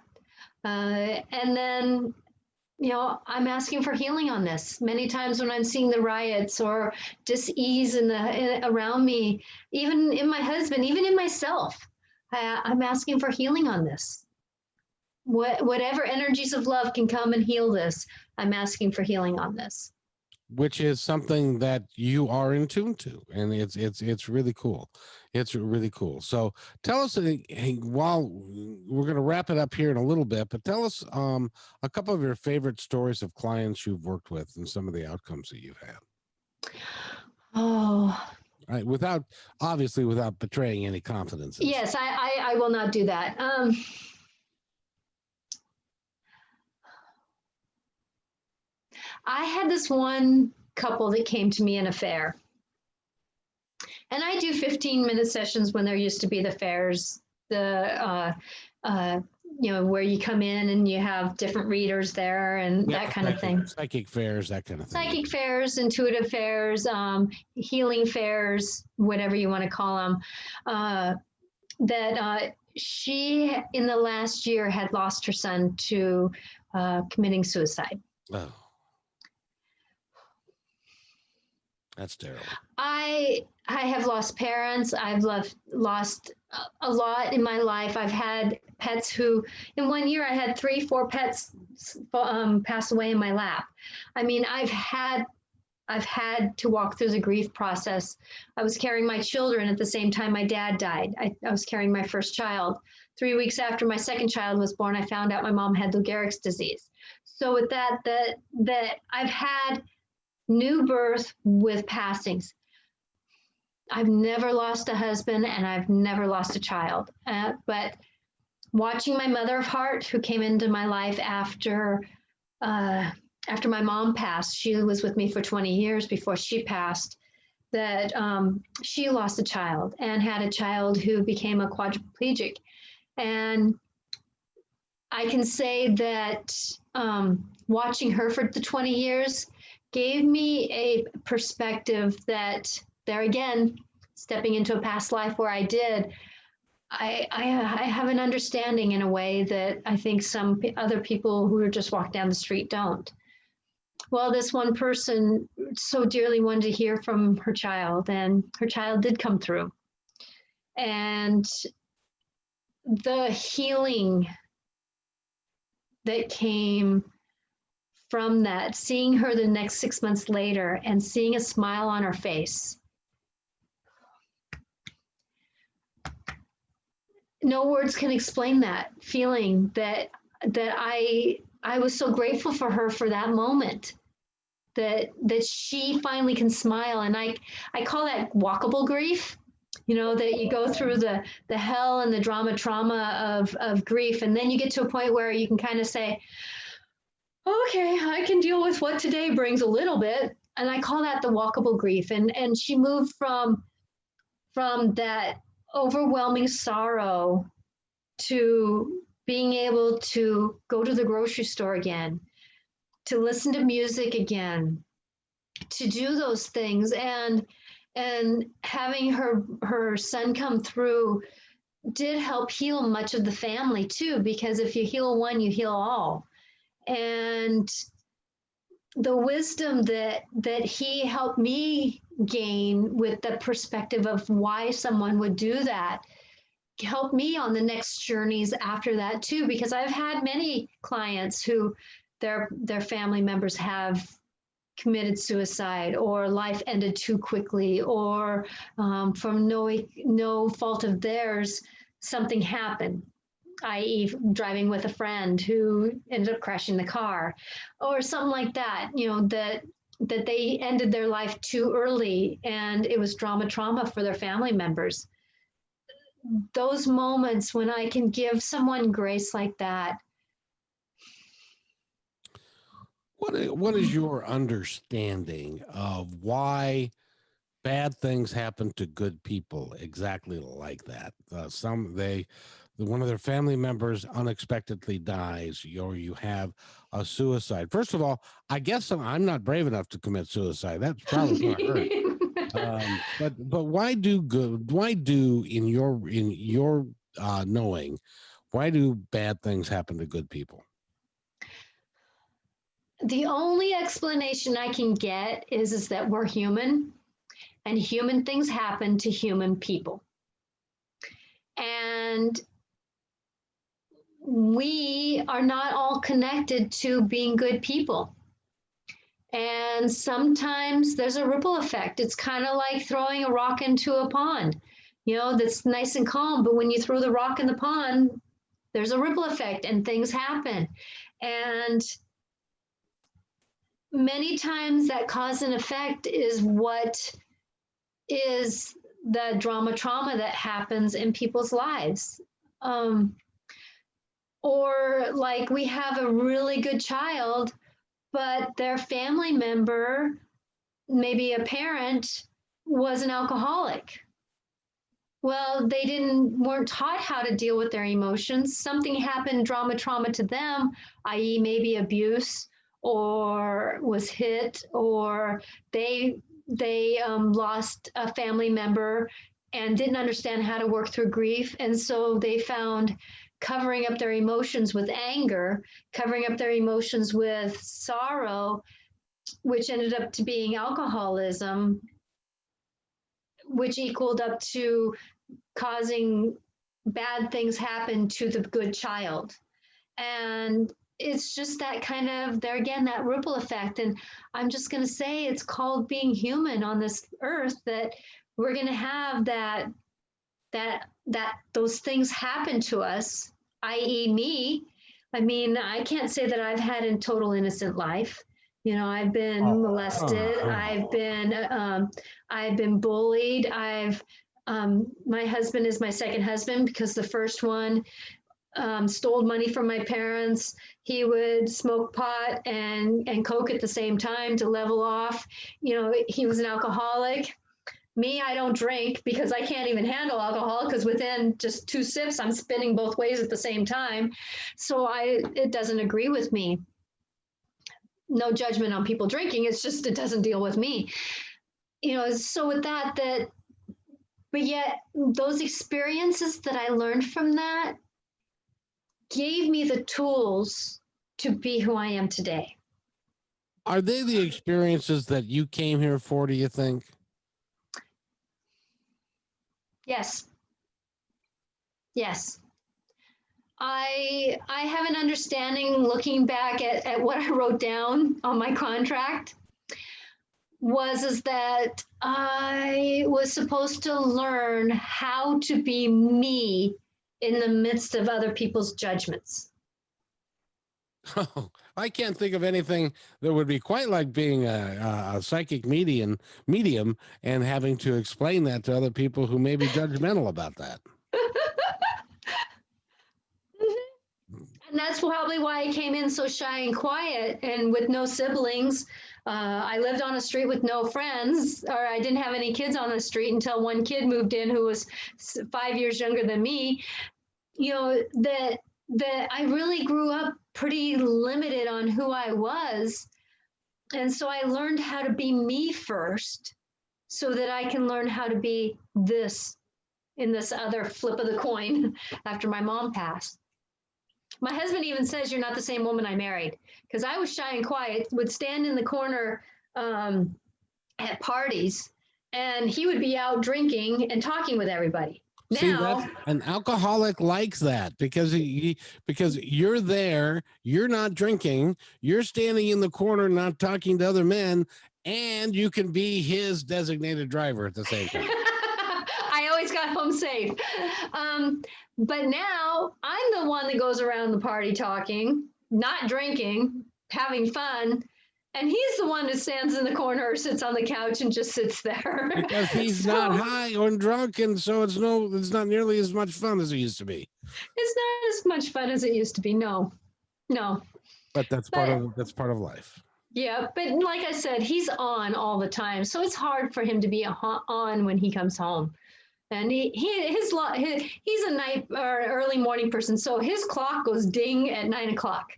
Speaker 1: And then I'm asking for healing on this. Many times when I'm seeing the riots or dis-ease around me, even in my husband, even in myself, I'm asking for healing on this. Whatever energies of love can come and heal this, I'm asking for healing on this.
Speaker 2: Which is something that you are in tune to, and it's really cool. It's really cool. So tell us, while we're going to wrap it up here in a little bit, but tell us a couple of your favorite stories of clients you've worked with and some of the outcomes that you've had.
Speaker 1: Oh,
Speaker 2: right, without betraying any confidences.
Speaker 1: Yes, I will not do that. I had this one couple that came to me in a fair. And I do 15-minute sessions when there used to be the fairs, where you come in and you have different readers there and that kind of thing.
Speaker 2: Psychic fairs, that kind of thing.
Speaker 1: Psychic fairs, intuitive fairs, healing fairs, whatever you want to call them. She, in the last year, had lost her son to committing suicide.
Speaker 2: Oh. That's terrible.
Speaker 1: I have lost parents. I've lost a lot in my life. I've had pets who, in 1 year, I had 3-4 pets pass away in my lap. I mean, I've had to walk through the grief process. I was carrying my children at the same time my dad died. I was carrying my first child. 3 weeks after my second child was born, I found out my mom had Lou Gehrig's disease. So with that I've had new birth with passings. I've never lost a husband and I've never lost a child. But watching my mother of heart, who came into my life after my mom passed, she was with me for 20 years before she passed, that she lost a child and had a child who became a quadriplegic. And I can say that watching her for the 20 years gave me a perspective that, there again, stepping into a past life where I did, I have an understanding in a way that I think some other people who are just walk down the street don't. Well, this one person so dearly wanted to hear from her child, and her child did come through. And the healing that came from that, seeing her the next 6 months later and seeing a smile on her face. No words can explain that feeling, that I was so grateful for her for that moment, that she finally can smile. And I call that walkable grief, that you go through the hell and the trauma of grief. And then you get to a point where you can kind of say, okay, I can deal with what today brings a little bit. And I call that the walkable grief. And she moved from from that overwhelming sorrow to being able to go to the grocery store again, to listen to music again, to do those things. And having her son come through did help heal much of the family too, because if you heal one, you heal all. And the wisdom that he helped me gain with the perspective of why someone would do that helped me on the next journeys after that too, because I've had many clients who their family members have committed suicide, or life ended too quickly, or from no fault of theirs, something happened, i.e., driving with a friend who ended up crashing the car, or something like that. That they ended their life too early, and it was trauma for their family members. Those moments when I can give someone grace like that.
Speaker 2: What is your understanding of why bad things happen to good people exactly like that? One of their family members unexpectedly dies, or you have a suicide. First of all, I guess I'm not brave enough to commit suicide. That's probably going to hurt. But why do in your knowing, why do bad things happen to good people?
Speaker 1: The only explanation I can get is that we're human, and human things happen to human people. And we are not all connected to being good people. And sometimes there's a ripple effect. It's kind of like throwing a rock into a pond, that's nice and calm. But when you throw the rock in the pond, there's a ripple effect and things happen. And many times that cause and effect is what is the trauma that happens in people's lives. Or like we have a really good child, but their family member, maybe a parent, was an alcoholic. Well, they weren't taught how to deal with their emotions. Something happened, trauma to them, i.e., maybe abuse, or was hit, or they lost a family member and didn't understand how to work through grief. And so they found covering up their emotions with anger, covering up their emotions with sorrow, which ended up to being alcoholism, which equaled up to causing bad things happen to the good child. And it's just that kind of, there again, that ripple effect. And I'm just going to say it's called being human on this earth, that we're going to have that those things happen to us, i.e. me. I mean, I can't say that I've had a total innocent life. I've been molested. I've been bullied. My husband is my second husband, because the first one stole money from my parents. He would smoke pot and coke at the same time to level off. He was an alcoholic. Me, I don't drink because I can't even handle alcohol, because within just 2 sips, I'm spinning both ways at the same time. So it doesn't agree with me. No judgment on people drinking. It's just, it doesn't deal with me. So with that, but yet those experiences that I learned from that gave me the tools to be who I am today.
Speaker 2: Are they the experiences that you came here for, do you think?
Speaker 1: Yes. Yes. I have an understanding, looking back at what I wrote down on my contract, is that I was supposed to learn how to be me in the midst of other people's judgments.
Speaker 2: Oh, I can't think of anything that would be quite like being a psychic medium and having to explain that to other people who may be judgmental about that.
Speaker 1: And that's probably why I came in so shy and quiet, and with no siblings. I lived on a street with no friends, or I didn't have any kids on the street until one kid moved in who was 5 years younger than me. That I really grew up pretty limited on who I was. And so I learned how to be me first so that I can learn how to be this in this other flip of the coin after my mom passed. My husband even says you're not the same woman I married, because I was shy and quiet, would stand in the corner at parties, and he would be out drinking and talking with everybody.
Speaker 2: See,
Speaker 1: Now,
Speaker 2: that's an alcoholic likes that because because you're there, you're not drinking, you're standing in the corner, not talking to other men, and you can be his designated driver at the same time.
Speaker 1: I always got home safe. But now I'm the one that goes around the party talking, not drinking, having fun. And he's the one that stands in the corner or sits on the couch and just sits there.
Speaker 2: Because he's not high or drunk, and so it's not nearly as much fun as it used to be.
Speaker 1: It's not as much fun as it used to be. No.
Speaker 2: But that's part of life.
Speaker 1: Yeah, but like I said, he's on all the time, so it's hard for him to be on when he comes home. And he's a night or early morning person, so his clock goes ding at 9 o'clock.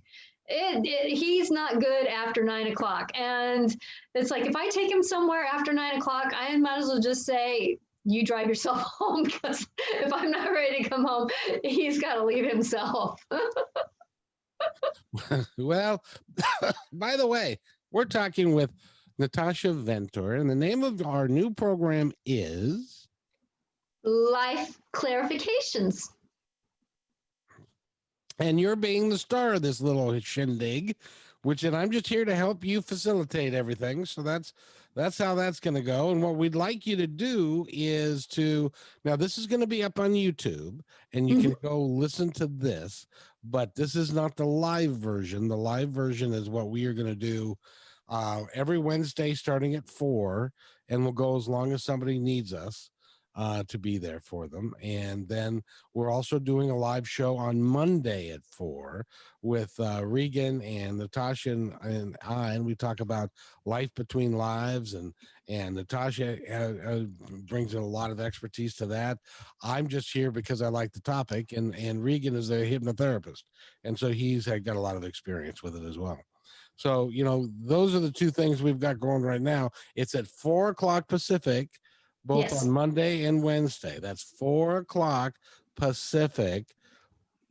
Speaker 1: He's not good after 9 o'clock, and it's like if I take him somewhere after 9 o'clock, I might as well just say, you drive yourself home, because if I'm not ready to come home, he's got to leave himself.
Speaker 2: Well, by the way, we're talking with Natasha Venter, and the name of our new program is
Speaker 1: Life Clarifications.
Speaker 2: And you're being the star of this little shindig, and I'm just here to help you facilitate everything. So that's how that's going to go. And what we'd like you to do is now this is going to be up on YouTube, and you can go listen to this, but this is not the live version. The live version is what we are going to do every Wednesday starting at 4, and we'll go as long as somebody needs us to be there for them. And then we're also doing a live show on Monday at 4 with Regan and Natasha and I, and we talk about life between lives, and Natasha brings a lot of expertise to that. I'm just here because I like the topic, and Regan is a hypnotherapist, and so he's got a lot of experience with it as well. So, those are the two things we've got going right now. It's at 4 o'clock Pacific, both on Monday and Wednesday. That's 4 o'clock Pacific,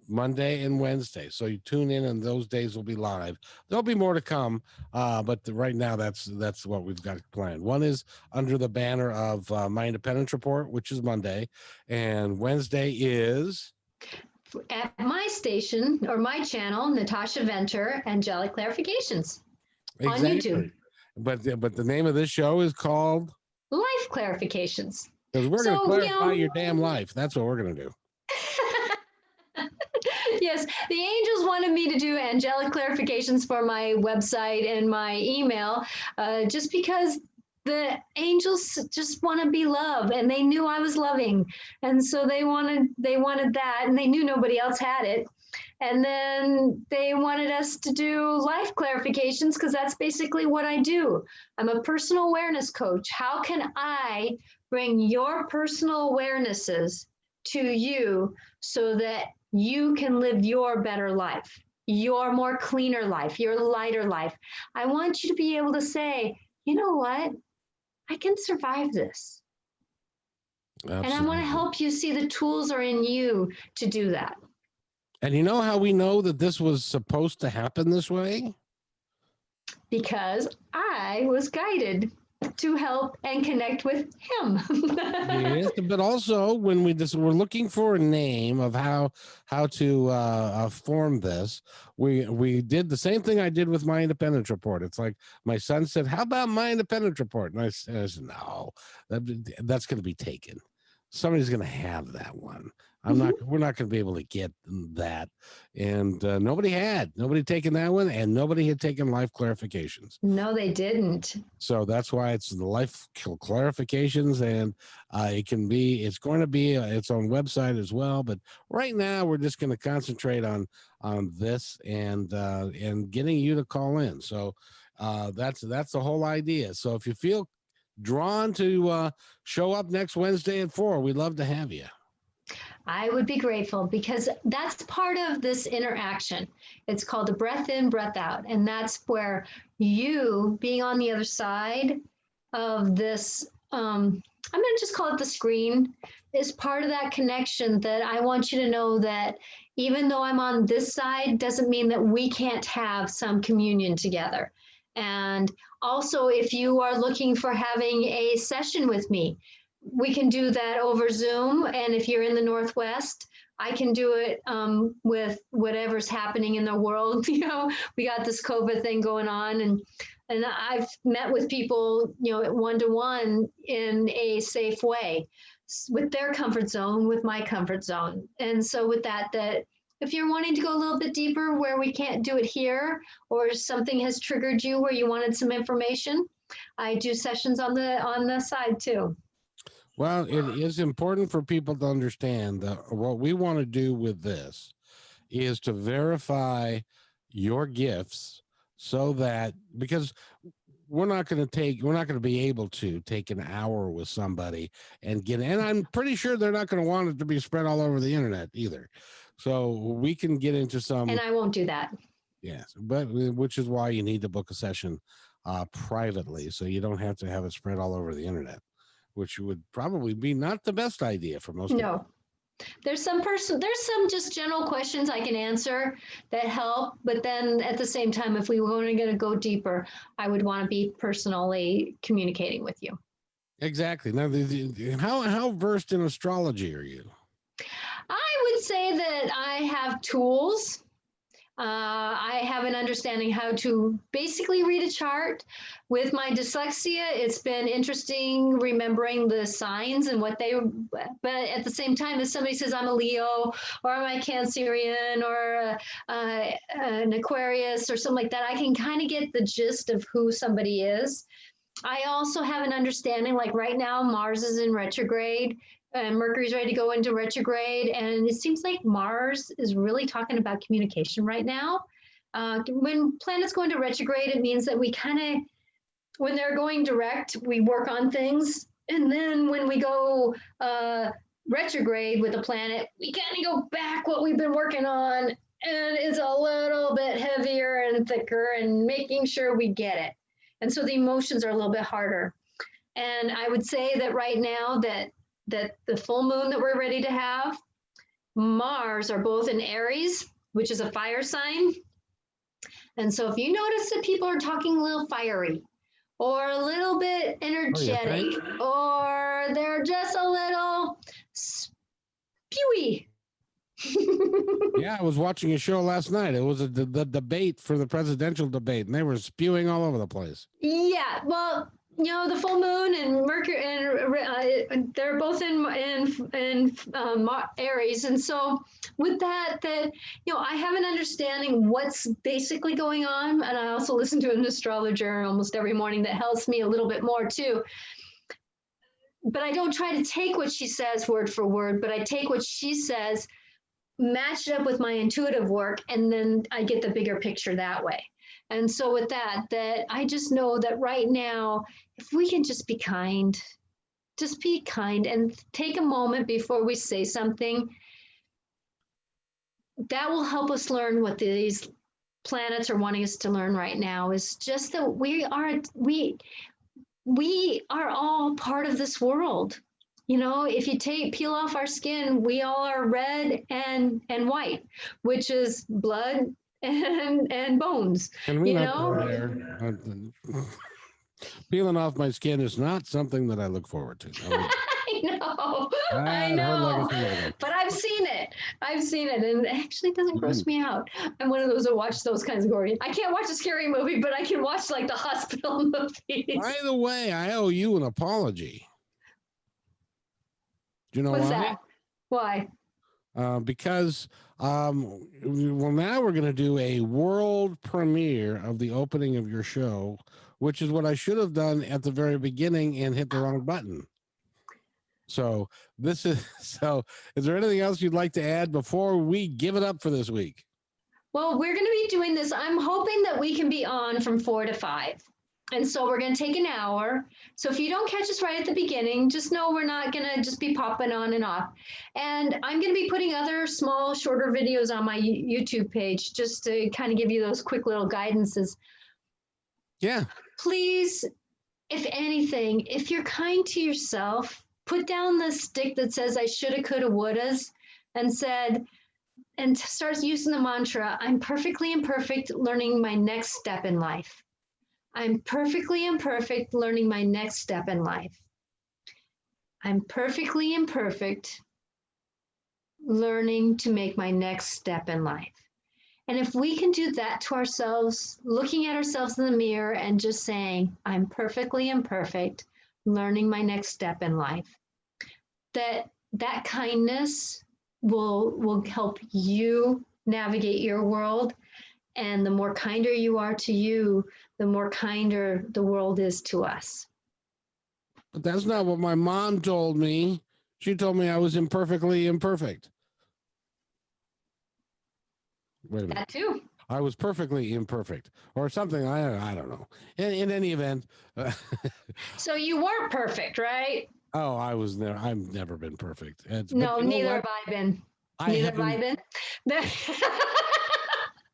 Speaker 2: Monday and Wednesday. So you tune in, and those days will be live. There'll be more to come, but right now that's what we've got planned. One is under the banner of My Independence Report, which is Monday, and Wednesday is
Speaker 1: at my station or my channel, Natasha Venter, Angelic Clarifications on YouTube.
Speaker 2: But the name of this show is called
Speaker 1: Life Clarifications.
Speaker 2: Because we're going to clarify your damn life. That's what we're going to do.
Speaker 1: Yes, the angels wanted me to do angelic clarifications for my website and my email, just because the angels just want to be loved, and they knew I was loving, and so they wanted that, and they knew nobody else had it. And then they wanted us to do life clarifications, because that's basically what I do. I'm a personal awareness coach. How can I bring your personal awarenesses to you so that you can live your better life, your more cleaner life, your lighter life? I want you to be able to say, you know what? I can survive this. Absolutely. And I want to help you see the tools are in you to do that.
Speaker 2: And you know how we know that this was supposed to happen this way?
Speaker 1: Because I was guided to help and connect with him.
Speaker 2: Yes, but also when we're looking for a name of how to form this, we did the same thing I did with My Independence Report. It's like my son said, "How about My Independence Report?" And I said, "No, that's going to be taken. Somebody's going to have that one. We're not going to be able to get that." And nobody had taken that one, and nobody had taken life clarifications.
Speaker 1: No, they didn't.
Speaker 2: So that's why it's the life clarifications, and it's going to be its own website as well. But right now we're just going to concentrate on this and getting you to call in. So That's the whole idea. So if you feel drawn to show up next Wednesday at 4, we'd love to have you.
Speaker 1: I would be grateful because that's part of this interaction. It's called the breath in, breath out. And that's where you being on the other side of this, I'm going to just call it the screen, is part of that connection that I want you to know that even though I'm on this side, doesn't mean that we can't have some communion together. And also, if you are looking for having a session with me, we can do that over Zoom. And if you're in the Northwest, I can do it with whatever's happening in the world. You know, we got this COVID thing going on, and I've met with people, you know, one-to-one in a safe way with their comfort zone, with my comfort zone. And so with that if you're wanting to go a little bit deeper where we can't do it here, or something has triggered you where you wanted some information, I do sessions on the side too.
Speaker 2: Well, it is important for people to understand that what we want to do with this is to verify your gifts so that, because we're not going to be able to take an hour with somebody and I'm pretty sure they're not going to want it to be spread all over the internet either. So we can get into some.
Speaker 1: And I won't do that.
Speaker 2: Yes, but which is why you need to book a session privately, so you don't have to have it spread all over the internet, which would probably be not the best idea for most people.
Speaker 1: No. There's some just general questions I can answer that help, but then at the same time, if we were going to go deeper, I would want to be personally communicating with you.
Speaker 2: Exactly. Now, how versed in astrology are you?
Speaker 1: I would say that I have tools. I have an understanding how to basically read a chart. With my dyslexia, it's been interesting remembering the signs and what but at the same time, if somebody says I'm a Leo or I'm a Cancerian or an Aquarius or something like that, I can kind of get the gist of who somebody is. I also have an understanding, like right now, Mars is in retrograde. And Mercury's ready to go into retrograde. And it seems like Mars is really talking about communication right now. When planets go into retrograde, it means that we kind of, when they're going direct, we work on things. And then when we go retrograde with a planet, we kind of go back what we've been working on. And it's a little bit heavier and thicker and making sure we get it. And so the emotions are a little bit harder. And I would say that right now that the full moon that we're ready to have, Mars are both in Aries, which is a fire sign. And so if you notice that people are talking a little fiery or a little bit energetic, or they're just a little spewy.
Speaker 2: Yeah, I was watching a show last night. It was the debate for the presidential debate, and they were spewing all over the place.
Speaker 1: Yeah, well, you know, the full moon and Mercury, and they're both in Aries, and so with that, you know, I have an understanding what's basically going on, and I also listen to an astrologer almost every morning that helps me a little bit more too. But I don't try to take what she says word for word, but I take what she says, match it up with my intuitive work, and then I get the bigger picture that way. And so with that I just know that right now, if we can just be kind and take a moment before we say something, that will help us learn what these planets are wanting us to learn right now, is just that we are all part of this world. You know, if you peel off our skin, we all are red and white, which is blood and bones.
Speaker 2: And we peeling off my skin is not something that I look forward to.
Speaker 1: I know, but I've seen it, and it actually doesn't gross me out. I'm one of those that watch those kinds of gory. I can't watch a scary movie, but I can watch like the hospital movies.
Speaker 2: By the way, I owe you an apology. Do you know
Speaker 1: what's
Speaker 2: why?
Speaker 1: That? Why?
Speaker 2: Because now we're going to do a world premiere of the opening of your show, which is what I should have done at the very beginning and hit the wrong button. So is there anything else you'd like to add before we give it up for this week?
Speaker 1: Well, we're going to be doing this. I'm hoping that we can be on from 4 to 5. And so we're going to take an hour. So if you don't catch us right at the beginning, just know we're not going to just be popping on and off. And I'm going to be putting other small, shorter videos on my YouTube page just to kind of give you those quick little guidances.
Speaker 2: Yeah.
Speaker 1: Please, if anything, if you're kind to yourself, put down the stick that says I shoulda, coulda, wouldas and start using the mantra, I'm perfectly imperfect, learning my next step in life. I'm perfectly imperfect, learning my next step in life. I'm perfectly imperfect, learning to make my next step in life. And if we can do that to ourselves, looking at ourselves in the mirror and just saying, I'm perfectly imperfect, learning my next step in life, that kindness will help you navigate your world. And the more kinder you are to you, the more kinder the world is to us.
Speaker 2: But that's not what my mom told me. She told me I was imperfectly imperfect. Wait a minute.
Speaker 1: That too.
Speaker 2: I was perfectly imperfect or something. I don't know. In any event.
Speaker 1: So you weren't perfect, right?
Speaker 2: Oh, I've never been perfect.
Speaker 1: No, neither have I been. Neither have I been.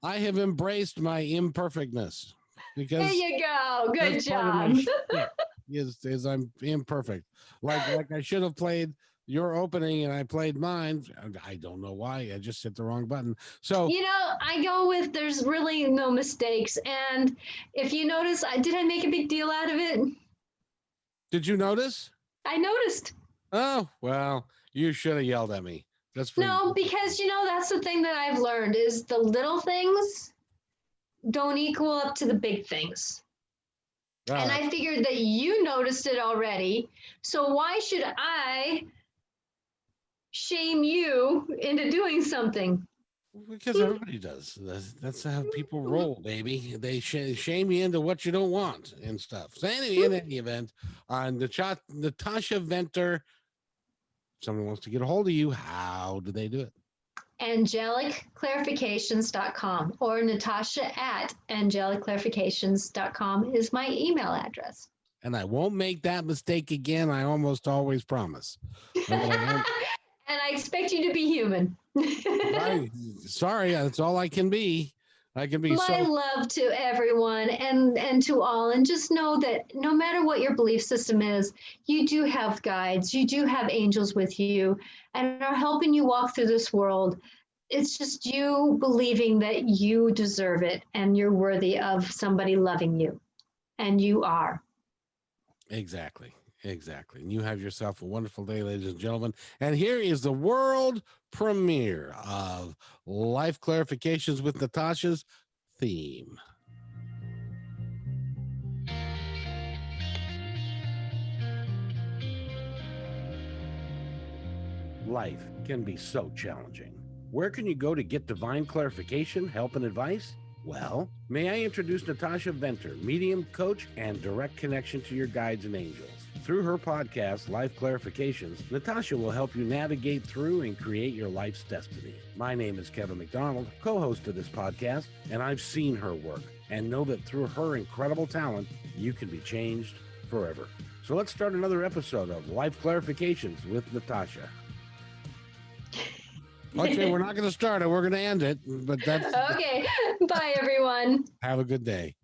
Speaker 2: I have embraced my imperfectness because
Speaker 1: there you go. Good job.
Speaker 2: Is I'm imperfect. Like I should have played your opening and I played mine. I don't know why. I just hit the wrong button. So
Speaker 1: I go with there's really no mistakes. And if you notice, did I make a big deal out of it?
Speaker 2: Did you notice?
Speaker 1: I noticed.
Speaker 2: Oh, well, you should have yelled at me.
Speaker 1: No, because that's the thing that I've learned is the little things don't equal up to the big things. And I figured that you noticed it already. So why should I shame you into doing something?
Speaker 2: Because everybody does. That's how people roll, baby. They shame you into what you don't want and stuff. So anyway, in any event, Natasha Venter, if someone wants to get a hold of you, how do they do it?
Speaker 1: AngelicClarifications.com or Natasha@AngelicClarifications.com is my email address.
Speaker 2: And I won't make that mistake again. I almost always promise.
Speaker 1: And I expect you to be human.
Speaker 2: Sorry, that's all I can be. I can be
Speaker 1: my love to everyone and to all, and just know that no matter what your belief system is, you do have guides, you do have angels with you and are helping you walk through this world. It's just you believing that you deserve it and you're worthy of somebody loving you, and you are.
Speaker 2: Exactly. And you have yourself a wonderful day, ladies and gentlemen. And here is the world premiere of Life Clarifications with Natasha's theme. Life can be so challenging. Where can you go to get divine clarification, help, and advice? Well, may I introduce Natasha Venter, medium, coach, and direct connection to your guides and angels. Through her podcast, Life Clarifications, Natasha will help you navigate through and create your life's destiny. My name is Kevin McDonald, co-host of this podcast, and I've seen her work and know that through her incredible talent, you can be changed forever. So let's start another episode of Life Clarifications with Natasha. Okay, we're not going to start it. We're going to end it, but that's
Speaker 1: okay. Bye, everyone.
Speaker 2: Have a good day.